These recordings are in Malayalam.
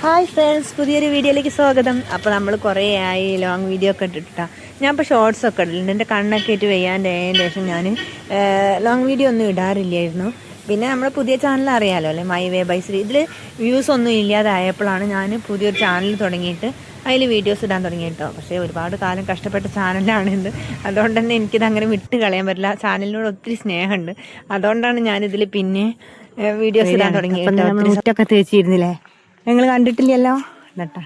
ഹായ് ഫ്രണ്ട്സ്, പുതിയൊരു വീഡിയോയിലേക്ക് സ്വാഗതം. അപ്പോൾ നമ്മൾ കുറേ ആയി ലോങ് വീഡിയോ ഒക്കെ ഇട്ടിട്ടാണ്. ഞാൻ ഇപ്പോൾ ഷോർട്സ് ഒക്കെ ഇടലുണ്ട്. എൻ്റെ കണ്ണൊക്കെ ഇട്ട് വെയ്യാണ്ടായതിന് ശേഷം ഞാൻ ലോങ് വീഡിയോ ഒന്നും ഇടാറില്ലായിരുന്നു. പിന്നെ നമ്മുടെ പുതിയ ചാനൽ അറിയാമല്ലോ അല്ലേ, മൈ വേ ബൈ ശ്രീ. ഇതിൽ വ്യൂസ് ഒന്നും ഇല്ലാതായപ്പോഴാണ് ഞാൻ പുതിയൊരു ചാനൽ തുടങ്ങിയിട്ട് അതിൽ വീഡിയോസ് ഇടാൻ തുടങ്ങിയിട്ടോ. പക്ഷേ ഒരുപാട് കാലം കഷ്ടപ്പെട്ട ചാനലാണിത്. അതുകൊണ്ട് തന്നെ എനിക്കിത് അങ്ങനെ വിട്ട് കളയാൻ പറ്റില്ല. ചാനലിനോട് ഒത്തിരി സ്നേഹമുണ്ട്. അതുകൊണ്ടാണ് ഞാനിതിൽ പിന്നെ വീഡിയോസ് ഇടാൻ തുടങ്ങിയിട്ട്. മുറ്റൊക്കെ തേച്ചിരുന്നില്ലേ, നിങ്ങൾ കണ്ടിട്ടില്ലല്ലോ എന്നിട്ടാ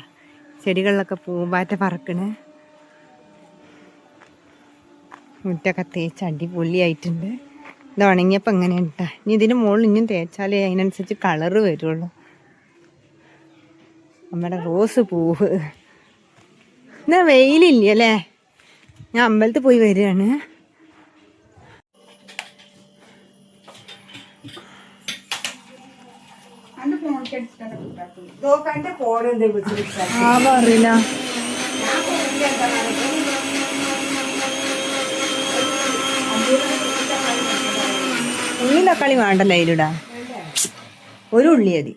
ചെടികളിലൊക്കെ പൂമ്പാറ്റ പറക്കണ്. മുറ്റൊക്കെ തേച്ച് അടിപൊളിയായിട്ടുണ്ട്. ഇത് ഉണങ്ങിയപ്പോൾ എങ്ങനെയാണ് കേട്ടോ. ഇനി ഇതിന് മുകളിൽ ഇനിയും തേച്ചാലേ അതിനനുസരിച്ച് കളറ് വരുള്ളൂ. നമ്മുടെ റോസ് പൂവ് എന്നാ വെയിലില്ല അല്ലേ. ഞാൻ അമ്പലത്തിൽ പോയി വരികയാണ്. അറിയില്ല, ഉള്ളി തക്കാളി വേണ്ടല്ലോ അതിലിടാ. ഒരു ഉള്ളി മതി.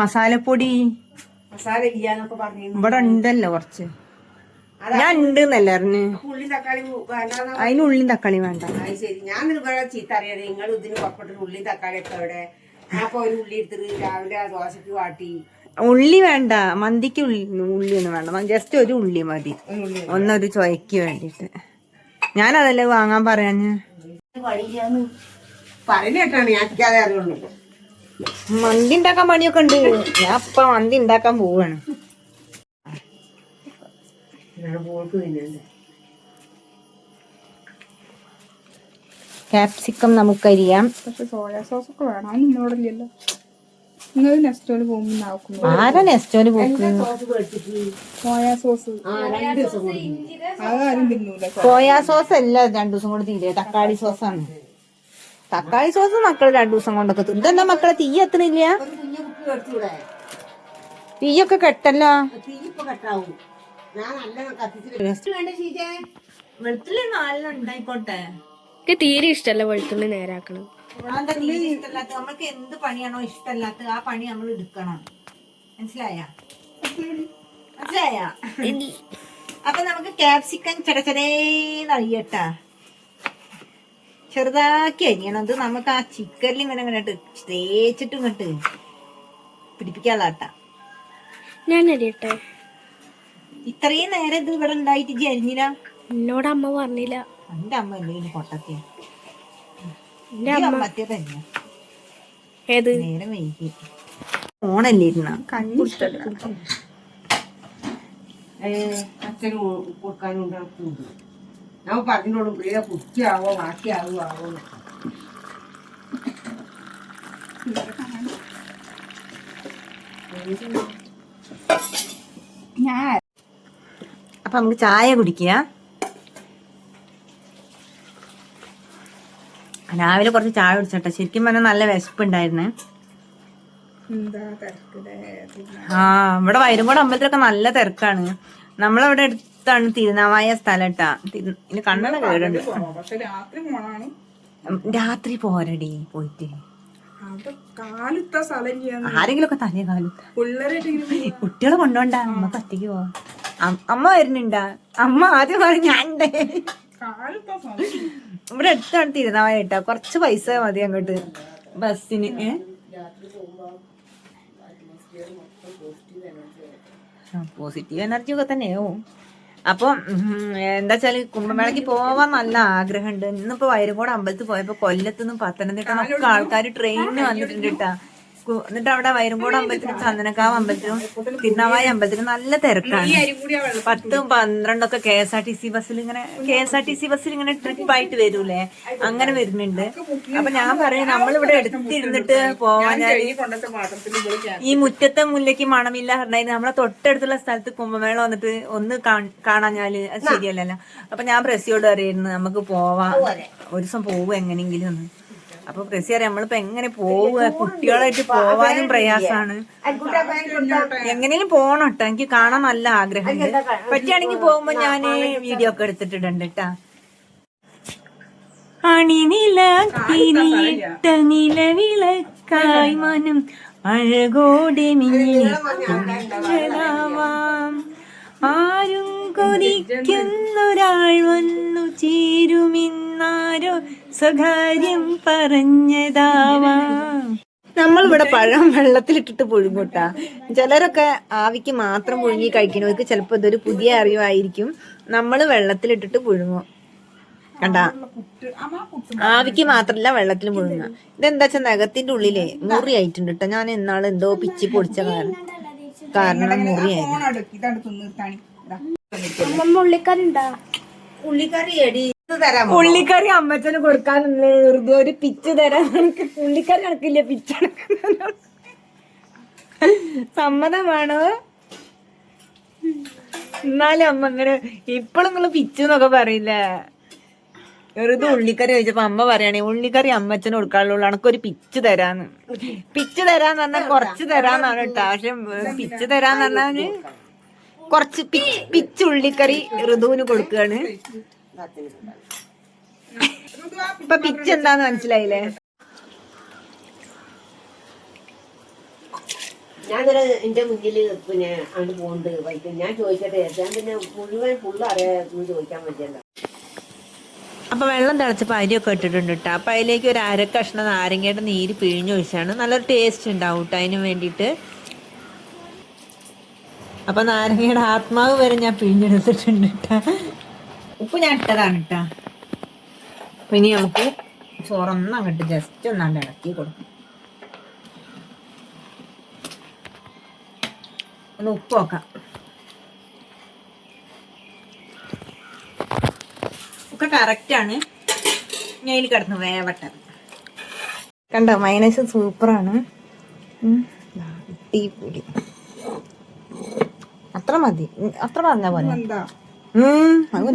മസാലപ്പൊടി ഇവിടെ ഉണ്ടല്ലോ കുറച്ച്. ഞാൻ ഉണ്ട് എന്നല്ല അറിഞ്ഞ്. അതിന് ഉള്ളിയും തക്കാളി വേണ്ട. ഞാൻ ചീത്ത അറിയാതെ നിങ്ങൾ ഇതിന് പുറപ്പെട്ടിട്ട് ഉള്ളി തക്കാളി ഒക്കെ അവിടെ. അപ്പൊ ഒരു ഉള്ളി എടുത്തിട്ട് രാവിലെ ദോശക്ക് വാട്ടി. ഉള്ളി വേണ്ട, മന്തിക്ക് ഉള്ളിയൊന്നും വേണ്ട. ജസ്റ്റ് ഒരു ഉള്ളി മതി, ഒന്നൊരു ചൊയക്ക് വേണ്ടിട്ട്. ഞാനതല്ലേ വാങ്ങാൻ പറയാഞ്ഞ്. പറയുന്നേട്ടാണ് ഞാൻ അതെ അറിയുള്ളൂ. മന്തി ഉണ്ടാക്കാൻ പണിയൊക്കെ ഉണ്ട്. ഞാൻ ഇപ്പൊ മന്തി ഉണ്ടാക്കാൻ പോവാണ്. ക്യാപ്സിക്കം നമുക്കരിയാം. പക്ഷെ സോയാ സോസ് ഒക്കെ വേണം. അത് നിന്നോടില്ലല്ലോ. നിങ്ങൾ നെസ്റ്റോല് പോകുമ്പോ ആരാ നെസ്റ്റോല് പോക്ക്? സോയാ സോസ് അതാരും തിന്നൂല. സോയാ സോസ് അല്ല 2 ദിവസം കൊണ്ട് തീരെ. തക്കാളി സോസാണ്. തക്കാളി സോസ് മക്കള് 2 ദിവസം കൊണ്ടൊക്കെ തിന്നും. ഇതെന്താ മക്കളെ തീ എത്തണില്ല? തീയൊക്കെ കെട്ടല്ലോ. വെളുത്തുള്ളി നാലെണ്ണം ഉണ്ടായിക്കോട്ടെ. തീരെ ഇഷ്ടല്ല വെളുത്തുള്ളി നേരാക്കണം. നമ്മൾക്ക് എന്ത് പണിയാണോ ഇഷ്ടമല്ലാത്ത ആ പണി നമ്മൾ എടുക്കണം. മനസ്സിലായ? അപ്പൊ നമുക്ക് ക്യാപ്സിക്കം ചെറിയെന്നറിയട്ടാ, ചെറുതാക്കി അരിയണം. അത് നമുക്ക് ആ ചിക്കനിൽ ഇങ്ങനെ ഇങ്ങനെ തേച്ചിട്ട് ഇങ്ങോട്ട് പിടിപ്പിക്കാതാട്ടാ. ഞാൻ അരിയട്ടെ. ഇത്രയും നേരം ഇത് ഇവിടെ ഉണ്ടായിട്ട് ഇജ്ജ് അരിഞ്ഞില്ല? എന്നോട് അമ്മ പറഞ്ഞില്ല. എന്റെ അമ്മ എന്തെങ്കിലും പൊട്ടത്തിയ ഏത് നേരം വൈകി ഓണല്ലേ ഇരുന്ന അച്ഛനും കൊടുക്കാനും ഞാൻ പറഞ്ഞോളൂ. പ്രിയ കുറ്റിയാവോ ബാക്കിയാവോ ആവോ. അപ്പൊ നമുക്ക് ചായ കുടിക്കുക. രാവിലെ കുറച്ച് ചായ കുടിച്ചോട്ടെ. ശരിക്കും പറഞ്ഞാൽ നല്ല വിശപ്പുണ്ടായിരുന്നു. ഇവിടെ വൈരങ്കോട് അമ്പലത്തിലൊക്കെ നല്ല തിരക്കാണ്. നമ്മളവിടെ അടുത്താണ് തിരുനാവായ സ്ഥലം ഇട്ടാ. ഇനി കണ്ണട കേടുണ്ട്. രാത്രി പോരടി പോയിട്ട്. ആരെങ്കിലും ഒക്കെ തലേ കാലത്ത് കുട്ടികളെ കൊണ്ടോണ്ട. നമ്മക്ക് ഒറ്റയ്ക്ക് പോവാം. അമ്മ വരുന്നുണ്ടാ? അമ്മ ആദ്യം പറഞ്ഞു ഞാനുണ്ട്. ഇവിടെ അടുത്താണ് തിരുനാവായ കേട്ടാ. കുറച്ച് പൈസ മതി അങ്ങോട്ട് ബസ്സിന്. പോസിറ്റീവ് എനർജി ഒക്കെ തന്നെയാവും. അപ്പൊ എന്താ വെച്ചാല് കുംഭമേളക്ക് പോവാൻ നല്ല ആഗ്രഹമുണ്ട്. ഇന്നിപ്പോ വൈരങ്കോട് അമ്പലത്തിൽ പോയപ്പോ കൊല്ലത്തുനിന്നും പത്തനംതിട്ട ഒക്കെ ആൾക്കാർ ട്രെയിനിന് വന്നിട്ടുണ്ട് കേട്ടാ. എന്നിട്ട് അവിടെ വൈരങ്കോട് അമ്പലത്തിനും ചന്ദനക്കാവ് അമ്പലത്തിനും തിരുനാവായ അമ്പലത്തിനും നല്ല തിരക്കാണ്. 10-12 KSRTC ബസ്സിൽ ഇങ്ങനെ ട്രിപ്പായിട്ട് വരൂലേ, അങ്ങനെ വരുന്നുണ്ട്. അപ്പൊ ഞാൻ പറയാം, നമ്മളിവിടെ എടുത്തിരുന്നിട്ട് പോവാഞ്ഞാൽ ഈ മുറ്റത്തെ മുല്ലയ്ക്ക് മണമില്ല പറഞ്ഞാൽ നമ്മളെ തൊട്ടടുത്തുള്ള സ്ഥലത്ത് കുംഭമേള വന്നിട്ട് ഒന്ന് കാണാഞ്ഞാല് അത് ശരിയല്ലല്ലോ. അപ്പൊ ഞാൻ പ്രസിയോട് അറിയായിരുന്നു നമുക്ക് പോവാം, ഒരു ദിവസം പോവും എങ്ങനെയെങ്കിലും ഒന്ന്. അപ്പൊ പ്രസി അറിയാം നമ്മളിപ്പോ എങ്ങനെ പോവുക, കുട്ടികളായിട്ട് പോവാനും പ്രയാസാണ്. എങ്ങനെയും പോണം കേട്ടോ. എനിക്ക് കാണാൻ നല്ല ആഗ്രഹമുണ്ട്. പറ്റുകയാണെങ്കിൽ പോകുമ്പോ ഞാന് വീഡിയോ ഒക്കെ എടുത്തിട്ടുണ്ട് കേട്ടാ. അണിനില തിരിയിട്ട നിലവിളക്കായി മനം അഴകോടെ മിന്നിനാവാം ആരും കൊതിക്കുന്നൊരാൾ വന്നു ചേരുമെന്നാരോ സ്വകാര്യം പറഞ്ഞതാവാം. നമ്മളിവിടെ പഴം വെള്ളത്തിലിട്ടിട്ട് പുഴുങ്ങൂട്ടാ. ചിലരൊക്കെ ആവിക്ക് മാത്രം പുഴുങ്ങി കഴിക്കണവർക്ക് ചിലപ്പോൾ ഇതൊരു പുതിയ അറിവായിരിക്കും. നമ്മൾ വെള്ളത്തിലിട്ടിട്ട് പുഴുങ്ങും. കണ്ടാ, ആവിക്ക് മാത്രല്ല വെള്ളത്തിൽ പുഴുങ്ങുക. ഇതെന്താ വെച്ചാൽ നഖത്തിന്റെ ഉള്ളിലേ മുറിയായിട്ടുണ്ട് കേട്ടോ. ഞാൻ എന്നാള് എന്തോ പിച്ചി പൊടിച്ച കാരണം മുറിയായിരുന്നു. ഉള്ളിക്കറി എടി തരാം. ഉള്ളിക്കറി അമ്മച്ചന് കൊടുക്കാനുള്ള ഒരു പിച്ച് തരാൻ എനിക്ക് ഉള്ളിക്കറി കണക്കില്ല, പിച്ചടക്ക സമ്മതമാണോ? എന്നാലും അമ്മ ഇങ്ങനെ ഇപ്പോഴും നിങ്ങള് പിച്ചെന്നൊക്കെ പറയില്ലേ. വെറുതെ ഉള്ളിക്കറി ചോദിച്ചപ്പോ അമ്മ പറയണേ ഉള്ളിക്കറി അമ്മച്ചന് കൊടുക്കാനുള്ളൂ, അനക്കൊരു പിച്ച് തരാന്ന്. പിച്ച് തരാന്ന് പറഞ്ഞാൽ കുറച്ച് തരാന്നാണ് കേട്ടോ. പക്ഷെ പിച്ച് തരാന്ന് പറഞ്ഞാല് കുറച്ച് പിച്ച് ഉള്ളിക്കറി ഋതുവിന് കൊടുക്കുകയാണ്. ഇപ്പൊ പിച്ച് എന്താന്ന് മനസ്സിലായില്ലേ? ഞാനൊരു എന്റെ മുന്നിൽ പിന്നെ അങ്ങോട്ട് പോകുന്നുണ്ട് വൈകിട്ട്. ഞാൻ ചോദിക്കട്ടെ, ഞാൻ പിന്നെ മുഴുവൻ ഫുള്ള് അറിയാമെന്ന് ചോദിക്കാൻ പറ്റില്ല. അപ്പൊ വെള്ളം തിളച്ചപ്പോ അരിയൊക്കെ ഇട്ടിട്ടുണ്ട് കേട്ടോ. അപ്പൊ അതിലേക്ക് ഒരു അര കഷ്ണം നാരങ്ങയുടെ നീര് പിഴിഞ്ഞൊഴിച്ചാണ് നല്ലൊരു ടേസ്റ്റ് ഉണ്ടാവും കേട്ടോ അതിന് വേണ്ടിയിട്ട്. അപ്പൊ നാരങ്ങയുടെ ആത്മാവ് വരെ ഞാൻ പിഴിഞ്ഞെടുത്തിട്ടുണ്ട് കേട്ടോ. ഉപ്പ് ഞാൻ ഇട്ടതാണ് കേട്ടോ. അപ്പൊ ഇനി നമുക്ക് ചോറൊന്നും അങ്ങോട്ട് ജസ്റ്റ് ഒന്നാണ്ട് ഇളക്കി കൊടുക്കും. ഒന്ന് ഉപ്പ് നോക്കാം. ഒക്കെ കറക്റ്റാണ്. ഞാൻ ഇതിൽ കിടന്ന് വേവട്ടെ. കണ്ടോ, മൈനസ് സൂപ്പറാണ്. ടീപ്പൊടി അത്ര മതി, അത്ര പറഞ്ഞ പോലെ. അത്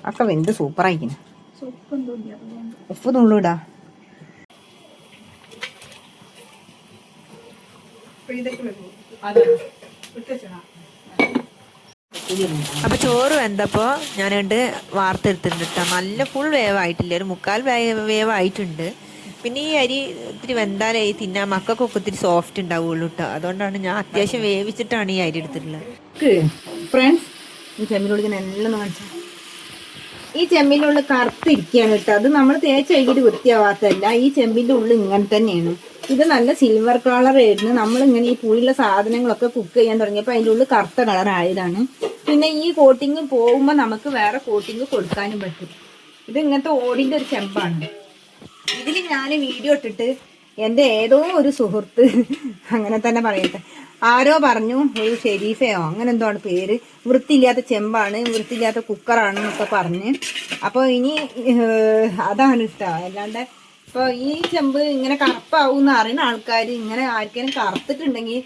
ഒക്കെ വെന്ത് സൂപ്പറായിരിക്കുന്നു. ഉപ്പ് നുള്ളൂടാ. അപ്പൊ ചോറ് വെന്തപ്പോ ഞാനുണ്ട് വാർത്തെടുത്തിട്ടുണ്ട് കേട്ടോ. നല്ല ഫുൾ വേവായിട്ടില്ല, ഒരു 3/4 വേവായിട്ടുണ്ട്. പിന്നെ ഈ അരി ഇത്തിരി വെന്താലേ തിന്നാൻ മക്കൾക്കൊക്കെ ഒത്തിരി സോഫ്റ്റ് ഉണ്ടാവുള്ളൂ കേട്ടോ. അതുകൊണ്ടാണ് ഞാൻ അത്യാവശ്യം വേവിച്ചിട്ടാണ് ഈ അരി എടുത്തിട്ടുള്ളത്. ഫ്രണ്ട്സ്, ഈ ചെമ്മിനുള്ളിൽ എല്ലാം കാണിച്ചാൽ ഈ ചെമ്പിൻ്റെ ഉള്ളിൽ കറുത്തിരിക്കുകയാണ് കേട്ടോ. അത് നമ്മൾ തേച്ച് കഴുകിയിട്ട് വൃത്തിയാവാത്തതല്ല. ഈ ചെമ്പിൻ്റെ ഉള്ളിൽ ഇങ്ങനെ തന്നെയാണ്. ഇത് നല്ല സിൽവർ കളർ ആയിരുന്നു. നമ്മളിങ്ങനെ ഈ പുളിയുള്ള സാധനങ്ങളൊക്കെ കുക്ക് ചെയ്യാൻ തുടങ്ങിയപ്പോൾ അതിൻ്റെ ഉള്ളിൽ കറുത്ത കളർ ആയതാണ്. പിന്നെ ഈ കോട്ടിങ് പോകുമ്പോൾ നമുക്ക് വേറെ കോട്ടിങ് കൊടുക്കാനും പറ്റും. ഇത് ഇങ്ങനത്തെ ഓടിൻ്റെ ഒരു ചെമ്പാണ്. ഇതിൽ ഞാൻ വീഡിയോ ഇട്ടിട്ട് എൻ്റെ ഏതോ ഒരു സുഹൃത്ത്, അങ്ങനെ തന്നെ പറയട്ടെ, ആരോ പറഞ്ഞു ഒരു ഷെരീഫയോ അങ്ങനെ എന്തോ ആണ് പേര്, വൃത്തിയില്ലാത്ത ചെമ്പാണ്, വൃത്തിയില്ലാത്ത കുക്കറാണ് എന്നൊക്കെ പറഞ്ഞ്. അപ്പോൾ ഇനി അതാണ് ഇഷ്ടം. അല്ലാണ്ട് ഇപ്പോൾ ഈ ചെമ്പ് ഇങ്ങനെ കറുപ്പാവും എന്ന് അറിയുന്ന ആൾക്കാർ ഇങ്ങനെ ആർക്കെങ്കിലും കറുത്തിട്ടുണ്ടെങ്കിൽ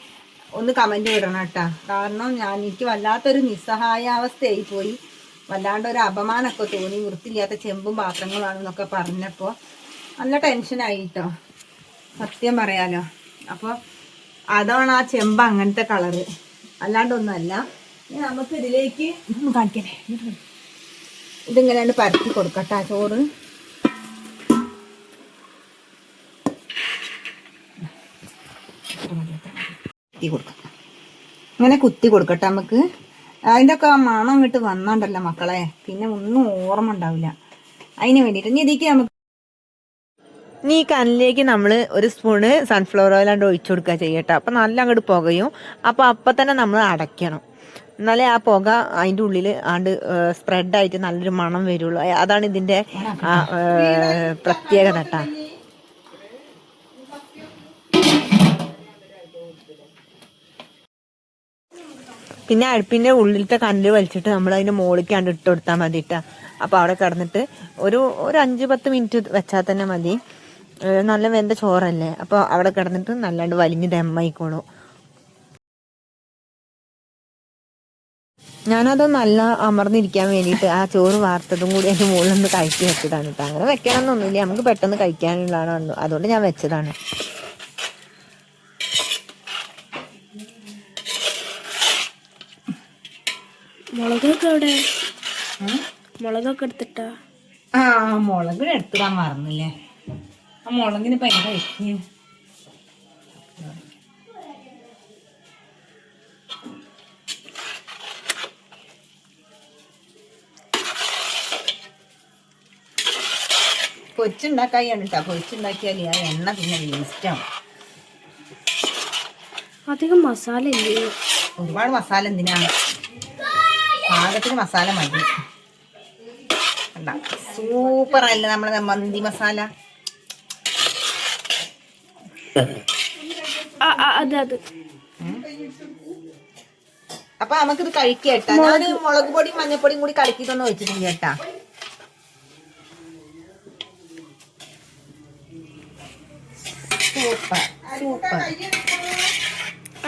ഒന്ന് കമൻറ്റ് വിടണം കേട്ടോ. കാരണം എനിക്ക് വല്ലാത്തൊരു നിസ്സഹായാവസ്ഥയായി പോയി. വല്ലാണ്ട് ഒരു അപമാനമൊക്കെ തോന്നി. വൃത്തിയില്ലാത്ത ചെമ്പും പാത്രങ്ങളാണെന്നൊക്കെ പറഞ്ഞപ്പോൾ നല്ല ടെൻഷനായിട്ടോ, സത്യം പറയാലോ. അപ്പോൾ അതാണ് ആ ചെമ്പ് അങ്ങനത്തെ കളറ്, അല്ലാണ്ടൊന്നുമല്ല. ഇനി നമുക്ക് ഇതിലേക്ക് കാണിക്കണേ, ഇതിങ്ങനെയാണ് പരത്തി കൊടുക്കട്ടെ ചോറ്. കുത്തി കൊടുക്കാം, ഇങ്ങനെ കുത്തി കൊടുക്കട്ടെ നമുക്ക്. അതിൻ്റെ ഒക്കെ മണം ഇങ്ങോട്ട് വന്നാണ്ടല്ലോ മക്കളെ, പിന്നെ ഒന്നും ഓർമ്മ ഉണ്ടാവില്ല. അതിന് വേണ്ടിയിട്ട് ഇനി ഇതിലേക്ക് നമുക്ക് ഈ കല്ലിലേക്ക് നമ്മൾ ഒരു സ്പൂണ് സൺഫ്ലവർ ഓയിൽ ആണ്ട് ഒഴിച്ചു കൊടുക്കുക ചെയ്യട്ടെ. അപ്പം നല്ല അങ്ങോട്ട് പുകയും. അപ്പം തന്നെ നമ്മൾ അടയ്ക്കണം, എന്നാലേ ആ പുക അതിൻ്റെ ഉള്ളിൽ ആണ്ട് സ്പ്രെഡായിട്ട് നല്ലൊരു മണം വരുള്ളൂ. അതാണ് ഇതിൻ്റെ പ്രത്യേകത കേട്ടോ. പിന്നെ അടുപ്പിൻ്റെ ഉള്ളിലത്തെ കല്ല് വലിച്ചിട്ട് നമ്മൾ അതിൻ്റെ മുകളിലേക്ക് കണ്ട് ഇട്ട് കൊടുത്താൽ മതി കേട്ടോ. അപ്പോൾ അവിടെ കിടന്നിട്ട് ഒരു 5-10 മിനിറ്റ് വെച്ചാൽ തന്നെ മതി. നല്ല വെന്ത ചോറല്ലേ, അപ്പോൾ അവിടെ കിടന്നിട്ട് നല്ലാണ്ട് വലിഞ്ഞ് ദമ്മായിക്കോളൂ. ഞാനത് നല്ല അമർന്നിരിക്കാൻ വേണ്ടിയിട്ട് ആ ചോറ് വാർത്തതും കൂടി അതിൻ്റെ മുകളിൽ ഒന്ന് കഴിച്ച് വെച്ചതാണ് കേട്ടോ. അങ്ങനെ വെക്കണമെന്നൊന്നുമില്ല, നമുക്ക് പെട്ടെന്ന് കഴിക്കാനുള്ളതാണ്, അതുകൊണ്ട് ഞാൻ വെച്ചതാണ്. മുളകൊക്കെ എവിടെ? മുളകൊക്കെ എടുത്തിട്ടാ? മുളക് എടുത്തിടാൻ മറന്നില്ലേ. ആ മുളകിന് ഇപ്പം എന്താ വെക്കുക? പൊരിച്ചുണ്ടാക്കാണ് കേട്ടോ. പൊരിച്ചുണ്ടാക്കിയാൽ ആ എണ്ണ പിന്നെ വേസ്റ്റാവും. അധികം മസാല ഇല്ലേ? ഒരുപാട് മസാല എന്തിനാ, പാകത്തിന് മസാല മതി. സൂപ്പർ അല്ലേ നമ്മളെ മന്തി മസാല. അത് അപ്പൊ നമുക്കിത് കഴിക്കേട്ടാ. ഞാൻ മുളക് പൊടിയും മഞ്ഞപ്പൊടിയും കൂടി കലക്കിയിട്ടൊന്നും വെച്ചിട്ടില്ല കേട്ടാ. Super super.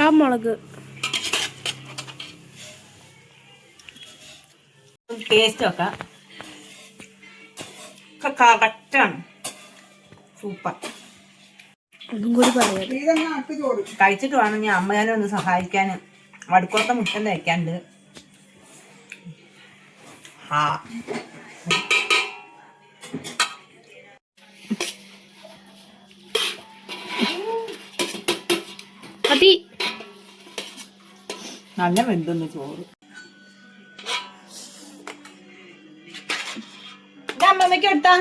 ആ മുളക് ടേസ്റ്റ് ഒക്കെ കറക്റ്റാണ്. സൂപ്പർ. ഒന്നും കൂടി പറയാം. കഴിച്ചിട്ട് വേണം ഞാൻ അമ്മയാനെ ഒന്ന് സഹായിക്കാൻ. വടുക്കോത്ത മുട്ടം തയ്ക്കാണ്ട്. മതി. നല്ല വെന്തൊന്ന് ചോറ്. അമ്മമ്മയ്ക്ക് എടുത്താ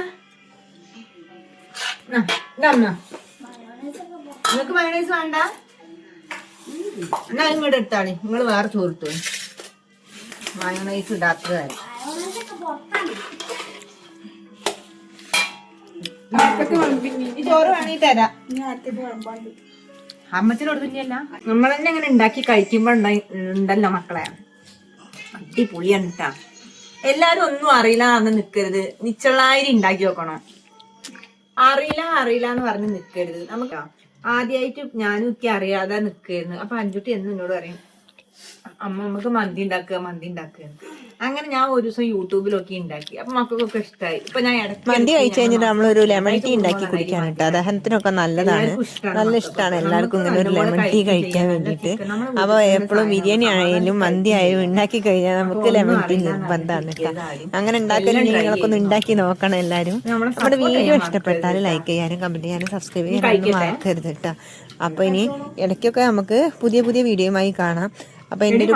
നിങ്ങൾക്ക് മയോണൈസ് വേണ്ട, എന്നാ ഇങ്ങോട്ട് എടുത്താളി. നിങ്ങൾ വേറെ ചോറിട്ടു. മയോണൈസ് ഇടാത്തതായി. ഈ ചോറ് വേണമെങ്കിൽ തരാം. അമ്മച്ചിനോടൊന്നുമില്ല. നമ്മൾ തന്നെ അങ്ങനെ ഉണ്ടാക്കി കഴിക്കുമ്പോ ഉണ്ടല്ലോ മക്കളെ, അടിപൊളിയാണ് കേട്ടാ. എല്ലാരും ഒന്നും അറിയില്ല എന്ന് നിക്കരുത്. നിച്ചളായിരി ഉണ്ടാക്കി വെക്കണം. അറിയില്ല എന്ന് പറഞ്ഞ് നിക്കരുത്. നമുക്ക് ആദ്യമായിട്ട് ഞാനും ഒക്കെ അറിയാതെ നിക്കായിരുന്നു. അപ്പൊ അഞ്ചുട്ടി എന്നും എന്നോട് പറയും, അമ്മ നമുക്ക് മന്തി ഉണ്ടാക്കുക. അങ്ങനെ ഞാൻ ഒരു ദിവസം യൂട്യൂബിലൊക്കെ ഉണ്ടാക്കി. അപ്പൊ മക്കൾക്കൊക്കെ ഇഷ്ടമായി. ഇപ്പൊ ഞാൻ മന്തി കഴിച്ചു കഴിഞ്ഞിട്ട് നമ്മളൊരു ലെമൺ ടീ ഉണ്ടാക്കി കുടിക്കാൻ കേട്ടോ. ദഹനത്തിനൊക്കെ നല്ലതാണ്, നല്ല ഇഷ്ടമാണ് എല്ലാവർക്കും ഇങ്ങനെ ഒരു ലെമൺ ടീ കഴിക്കാൻ വേണ്ടിയിട്ട്. അപ്പോൾ എപ്പോഴും ബിരിയാണി ആയാലും മന്തി ആയാലും ഉണ്ടാക്കി കഴിഞ്ഞാൽ നമുക്ക് ലെമൺ ടീ നിർബന്ധമാണ് കേട്ടോ. അങ്ങനെ ഉണ്ടാക്കലും നിങ്ങളൊക്കെ ഒന്ന് ഉണ്ടാക്കി നോക്കണം എല്ലാവരും. നമ്മുടെ വീഡിയോ ഇഷ്ടപ്പെട്ടാൽ ലൈക്ക് ചെയ്യാനും കമന്റ് ചെയ്യാനും സബ്സ്ക്രൈബ് ചെയ്യാനും മറക്കരുത് കേട്ടോ. അപ്പോൾ ഇനി ഇടയ്ക്കൊക്കെ നമുക്ക് പുതിയ വീഡിയോയുമായി കാണാം. അപ്പോൾ എൻ്റെ ഒരു